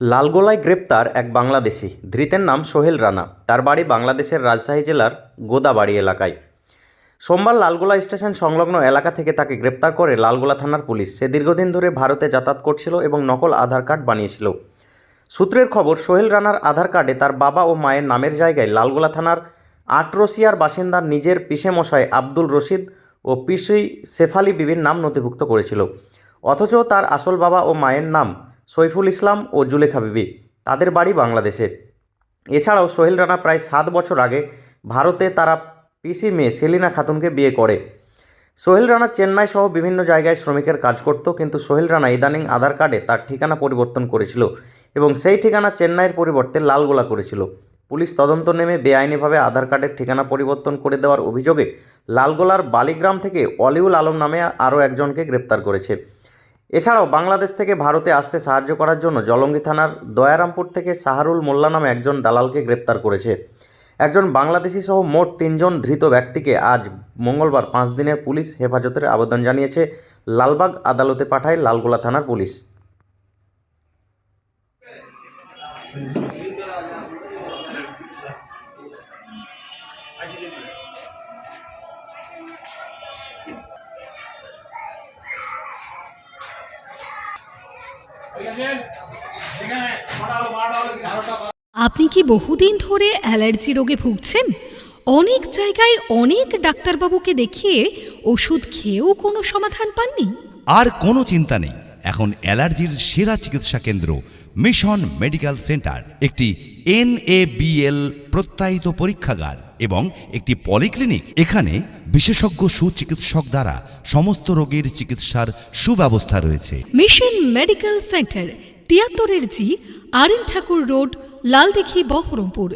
লালগোলায় গ্রেপ্তার এক বাংলাদেশি। ধৃতের নাম সোহেল রানা। তার বাড়ি বাংলাদেশের রাজশাহী জেলার গোদাবাড়ি এলাকায়। সোমবার লালগোলা স্টেশন সংলগ্ন এলাকা থেকে তাকে গ্রেপ্তার করে লালগোলা থানার পুলিশ। সে দীর্ঘদিন ধরে ভারতে যাতায়াত করছিল এবং নকল আধার কার্ড বানিয়েছিল। সূত্রের খবর, সোহেল রানার আধার কার্ডে তার বাবা ও মায়ের নামের জায়গায় লালগোলা থানার আটরসিয়ার বাসিন্দা নিজের পিসেমশাই আব্দুল রশিদ ও পিসি শেফালি বিবির নাম নথিভুক্ত করেছিল। অথচ তার আসল বাবা ও মায়ের নাম সৈফুল ইসলাম ও জুলেখা বিবি। তাদের বাড়ি বাংলাদেশে। এছাড়াও সোহেল রানা প্রায় 7 বছর আগে ভারতে তারা পিসি মেয়ে সেলিনা খাতুনকে বিয়ে করে। সোহেল রানা চেন্নাই সহ বিভিন্ন জায়গায় শ্রমিকের কাজ করত, কিন্তু সোহেল রানা ইদানিং আধার কার্ডে তার ঠিকানা পরিবর্তন করেছিল এবং সেই ঠিকানা চেন্নাইয়ের পরিবর্তে লালগোলা করেছিল। পুলিশ তদন্ত নেমে বেআইনিভাবে আধার কার্ডের ঠিকানা পরিবর্তন করে দেওয়ার অভিযোগে লালগোলার বালিগ্রাম থেকে অলিউল আলম নামে আরও একজনকে গ্রেপ্তার করেছে। এছাড়াও বাংলাদেশ থেকে ভারতে আসতে সাহায্য করার জন্য জলঙ্গি থানার দয়ারামপুর থেকে সাহারুল মোল্লা নামে একজন দালালকে গ্রেপ্তার করেছে। একজন বাংলাদেশি সহ মোট 3 জন ধৃত ব্যক্তিকে আজ মঙ্গলবার 5 দিনের পুলিশ হেফাজতের আবেদন জানিয়েছে লালবাগ আদালতে পাঠায় লালগোলা থানার পুলিশ। আপনি কি বহুদিন ধরে অ্যালার্জি রোগে ভুগছেন? অনেক জায়গায় অনেক ডাক্তারবাবুকে দেখিয়ে ওষুধ খেয়েও কোনো সমাধান পাননি? আর কোনো চিন্তা নেই। এখন অ্যালার্জির সেরা চিকিৎসা কেন্দ্র মিশন মেডিকেল সেন্টার, একটি NABL প্রত্যয়িত পরীক্ষাগার এবং একটি পলিক্লিনিক। এখানে বিশেষজ্ঞ সুচিকিৎসক দ্বারা সমস্ত রোগের চিকিৎসার সুব্যবস্থা রয়েছে। Mission medical centre 73 G RN ঠাকুর রোড, লালদিঘি, বহরমপুর।